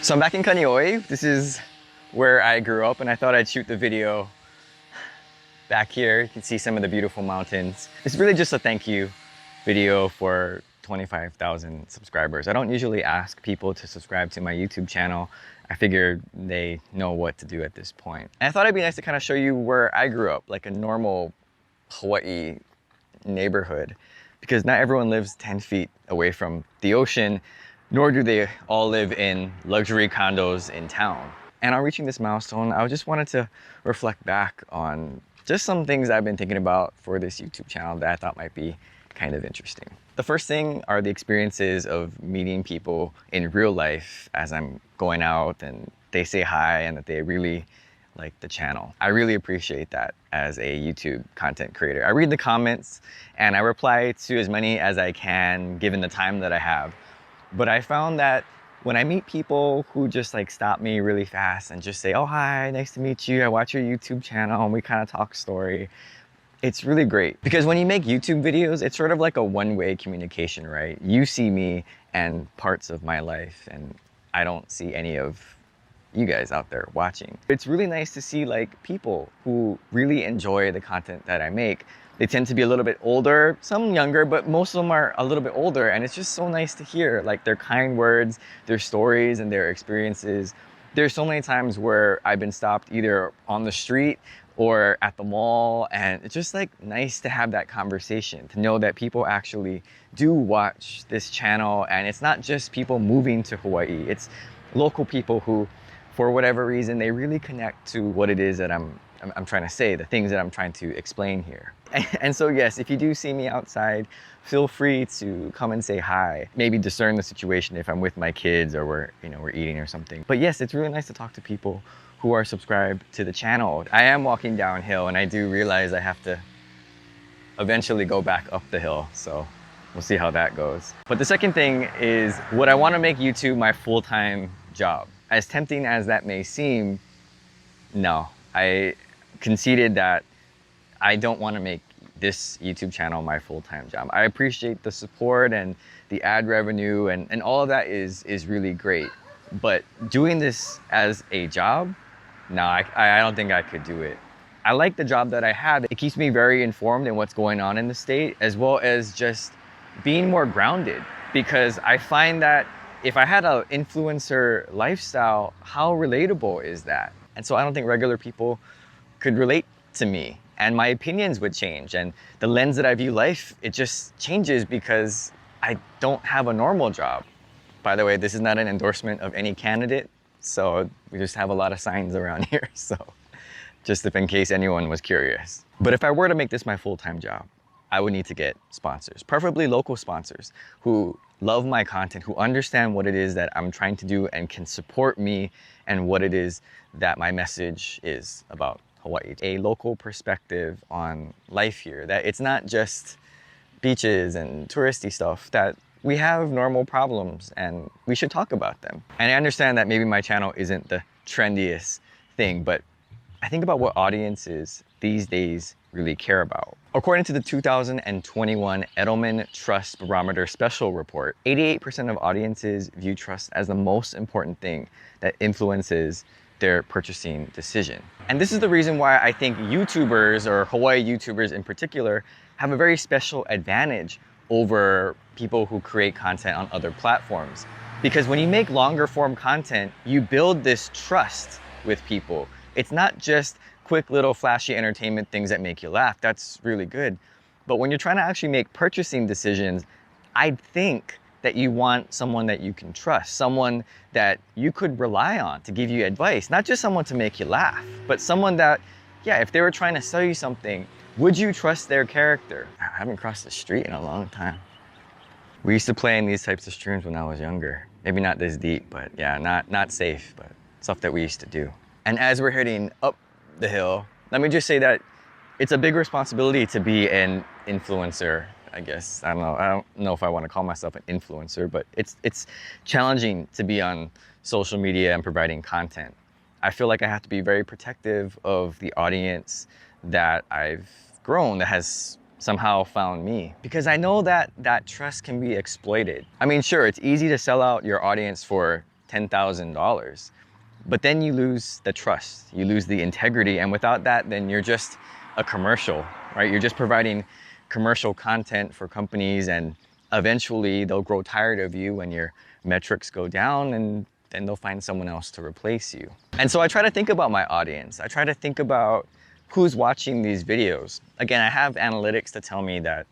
So I'm back in Kaneohe. This is where I grew up, and I thought I'd shoot the video back here. You can see some of the beautiful mountains. It's really just a thank you video for 25,000 subscribers. I don't usually ask people to subscribe to my YouTube channel. I figured they know what to do at this point. And I thought it'd be nice to kind of show you where I grew up, like a normal Hawaii neighborhood, because not everyone lives 10 feet away from the ocean, nor do they all live in luxury condos in town. And on reaching this milestone, I just wanted to reflect back on just some things I've been thinking about for this YouTube channel that I thought might be kind of interesting. The first thing are the experiences of meeting people in real life as I'm going out and they say hi and that they really like the channel. I really appreciate that as a YouTube content creator. I read the comments and I reply to as many as I can given the time that I have. But I found that when I meet people who just like stop me really fast and just say, oh, hi, nice to meet you. I watch your YouTube channel and we kind of talk story. It's really great because when you make YouTube videos, it's sort of like a one-way communication, right? You see me and parts of my life and I don't see any of you guys out there watching. It's really nice to see like people who really enjoy the content that I make. They tend to be a little bit older, some younger, but most of them are a little bit older. And it's just so nice to hear like their kind words, their stories and their experiences. There's so many times where I've been stopped either on the street or at the mall, and it's just like nice to have that conversation, to know that people actually do watch this channel. And it's not just people moving to Hawaii, it's local people who, for whatever reason, they really connect to what it is that I'm trying to say, the things that I'm trying to explain here. And so yes, if you do see me outside, feel free to come and say hi. Maybe discern the situation if I'm with my kids or we're eating or something. But yes, it's really nice to talk to people who are subscribed to the channel. I am walking downhill and I do realize I have to eventually go back up the hill. So we'll see how that goes. But the second thing is, would I want to make YouTube my full-time job? As tempting as that may seem, no. I conceded that I don't want to make this YouTube channel my full-time job. I appreciate the support and the ad revenue and all of that is really great. But doing this as a job, no, I don't think I could do it. I like the job that I have. It keeps me very informed in what's going on in the state, as well as just being more grounded, because I find that if I had an influencer lifestyle, how relatable is that? And so I don't think regular people could relate to me, and my opinions would change, and the lens that I view life, it just changes because I don't have a normal job. By the way, this is not an endorsement of any candidate, so we just have a lot of signs around here, so just if in case anyone was curious. But if I were to make this my full-time job, I would need to get sponsors, preferably local sponsors who love my content, who understand what it is that I'm trying to do and can support me and what it is that my message is about Hawaii. A local perspective on life here, that it's not just beaches and touristy stuff, that we have normal problems and we should talk about them. And I understand that maybe my channel isn't the trendiest thing, but I think about what audiences these days really care about. According to the 2021 Edelman Trust Barometer Special Report, 88% of audiences view trust as the most important thing that influences their purchasing decision. And this is the reason why I think YouTubers, or Hawaii YouTubers in particular, have a very special advantage over people who create content on other platforms. Because when you make longer form content, you build this trust with people. It's not just quick little flashy entertainment things that make you laugh. That's really good. But when you're trying to actually make purchasing decisions, I think that you want someone that you can trust, someone that you could rely on to give you advice, not just someone to make you laugh, but someone that, yeah, if they were trying to sell you something, would you trust their character? I haven't crossed the street in a long time. We used to play in these types of streams when I was younger. Maybe not this deep, but yeah, not safe, but stuff that we used to do. And as we're heading up the hill, let me just say that it's a big responsibility to be an influencer, I guess. I don't know if I want to call myself an influencer, but it's challenging to be on social media and providing content. I feel like I have to be very protective of the audience that I've grown, that has somehow found me, because I know that that trust can be exploited. I mean, sure, it's easy to sell out your audience for $10,000. But then you lose the trust, you lose the integrity, and without that, then you're just a commercial, right? You're just providing commercial content for companies, and eventually they'll grow tired of you when your metrics go down, and then they'll find someone else to replace you. And so I try to think about my audience. I try to think about who's watching these videos. Again, I have analytics to tell me that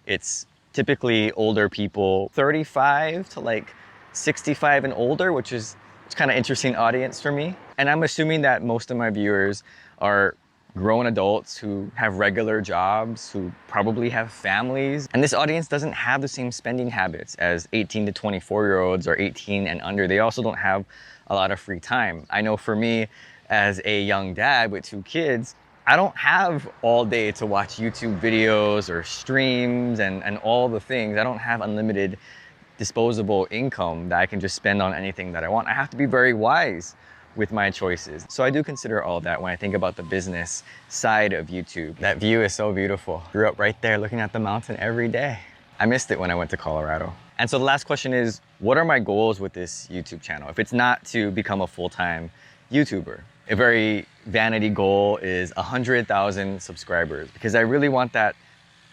it's typically older people, 35 to like 65 and older, which is kind of interesting audience for me. And I'm assuming that most of my viewers are grown adults who have regular jobs, who probably have families. And this audience doesn't have the same spending habits as 18 to 24-year-olds or 18 and under. They also don't have a lot of free time. I know for me, as a young dad with 2 kids, I don't have all day to watch YouTube videos or streams and all the things. I don't have unlimited disposable income that I can just spend on anything that I want. I have to be very wise with my choices. So I do consider all that when I think about the business side of YouTube. That view is so beautiful. Grew up right there looking at the mountain every day. I missed it when I went to Colorado. And so the last question is, what are my goals with this YouTube channel? If it's not to become a full-time YouTuber, a very vanity goal is 100,000 subscribers, because I really want that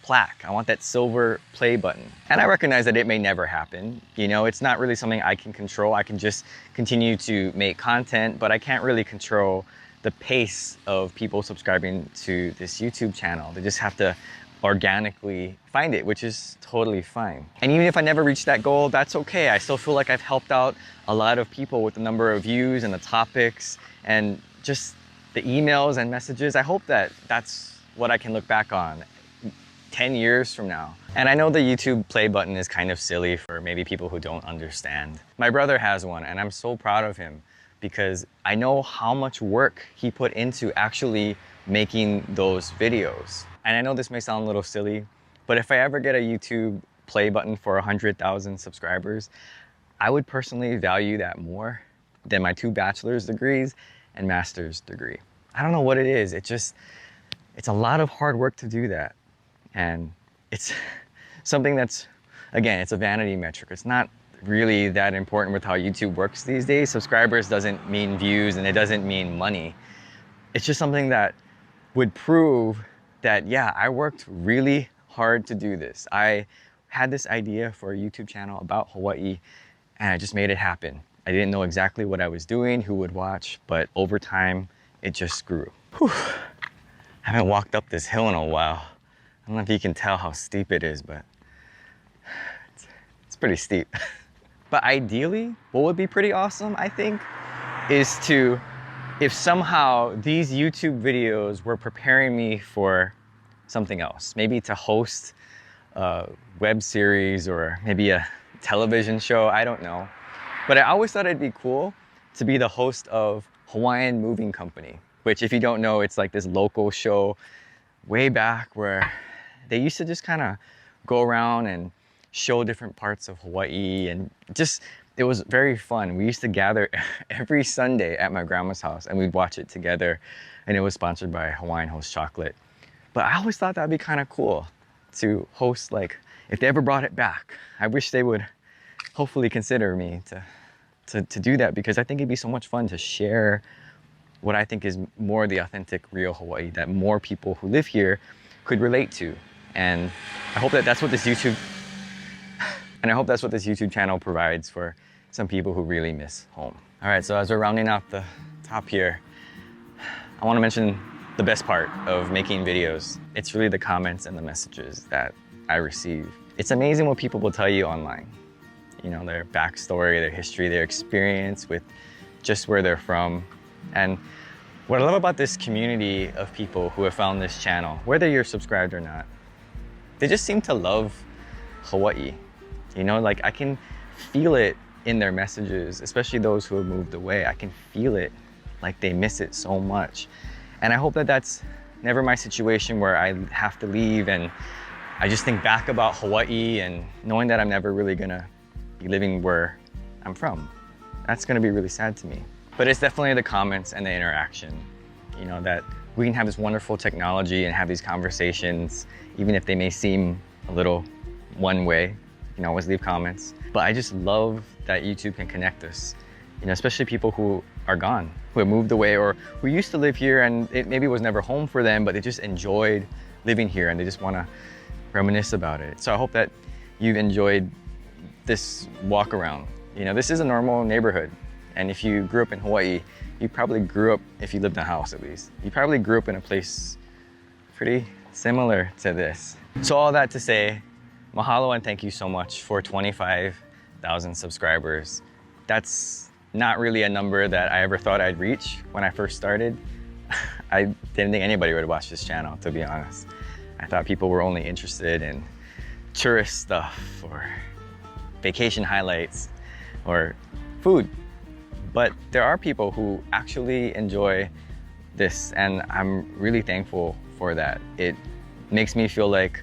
plaque. I want that silver play button. And I recognize that it may never happen. You know, it's not really something I can control. I can just continue to make content, but I can't really control the pace of people subscribing to this YouTube channel. They just have to organically find it, which is totally fine. And even if I never reach that goal, that's okay. I still feel like I've helped out a lot of people with the number of views and the topics and just the emails and messages. I hope that that's what I can look back on 10 years from now. And I know the YouTube play button is kind of silly for maybe people who don't understand. My brother has one, and I'm so proud of him because I know how much work he put into actually making those videos. And I know this may sound a little silly, but if I ever get a YouTube play button for 100,000 subscribers, I would personally value that more than my 2 bachelor's degrees and master's degree. I don't know what it is. It's a lot of hard work to do that. And it's something that's, again, it's a vanity metric. It's not really that important with how YouTube works these days. Subscribers doesn't mean views, and it doesn't mean money. It's just something that would prove that, yeah, I worked really hard to do this. I had this idea for a YouTube channel about Hawaii, and I just made it happen. I didn't know exactly what I was doing, who would watch, but over time, it just grew. Whew. I haven't walked up this hill in a while. I don't know if you can tell how steep it is, but it's pretty steep. But ideally, what would be pretty awesome, I think, is to, if somehow these YouTube videos were preparing me for something else, maybe to host a web series or maybe a television show, I don't know. But I always thought it'd be cool to be the host of Hawaiian Moving Company, which, if you don't know, it's like this local show way back where they used to just kind of go around and show different parts of Hawaii, and just, it was very fun. We used to gather every Sunday at my grandma's house and we'd watch it together, and it was sponsored by Hawaiian Host Chocolate. But I always thought that'd be kind of cool to host, like, if they ever brought it back. I wish they would hopefully consider me to do that, because I think it'd be so much fun to share what I think is more the authentic, real Hawaii that more people who live here could relate to. And I hope that that's what this YouTube channel provides for some people who really miss home. All right, so as we're rounding out the top here, I want to mention the best part of making videos. It's really the comments and the messages that I receive. It's amazing what people will tell you online. You know, their backstory, their history, their experience with just where they're from. And what I love about this community of people who have found this channel, whether you're subscribed or not, they just seem to love Hawaii. You know, like, I can feel it in their messages, especially those who have moved away. I can feel it, like they miss it so much. And I hope that that's never my situation where I have to leave and I just think back about Hawaii and knowing that I'm never really gonna be living where I'm from. That's gonna be really sad to me. But it's definitely the comments and the interaction, you know, that we can have this wonderful technology and have these conversations, even if they may seem a little one way. You can always leave comments. But I just love that YouTube can connect us You know, especially people who are gone, who have moved away, or who used to live here and it maybe was never home for them, but they just enjoyed living here and they just want to reminisce about it. So I hope that you've enjoyed this walk around. You know, this is a normal neighborhood. And if you grew up in Hawaii, you probably grew up, if you lived in a house at least, you probably grew up in a place pretty similar to this. So all that to say, mahalo and thank you so much for 25,000 subscribers. That's not really a number that I ever thought I'd reach when I first started. I didn't think anybody would watch this channel, to be honest. I thought people were only interested in tourist stuff or vacation highlights or food. But there are people who actually enjoy this, and I'm really thankful for that. It makes me feel like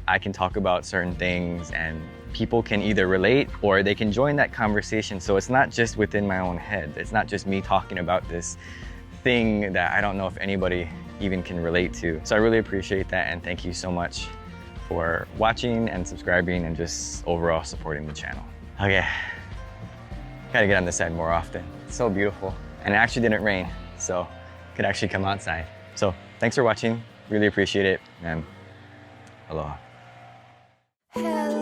I can talk about certain things and people can either relate or they can join that conversation. So it's not just within my own head. It's not just me talking about this thing that I don't know if anybody even can relate to. So I really appreciate that, and thank you so much for watching and subscribing and just overall supporting the channel. Okay, gotta get on this side more often. It's so beautiful. And it actually didn't rain, so I could actually come outside. So thanks for watching, really appreciate it, and aloha. Hello.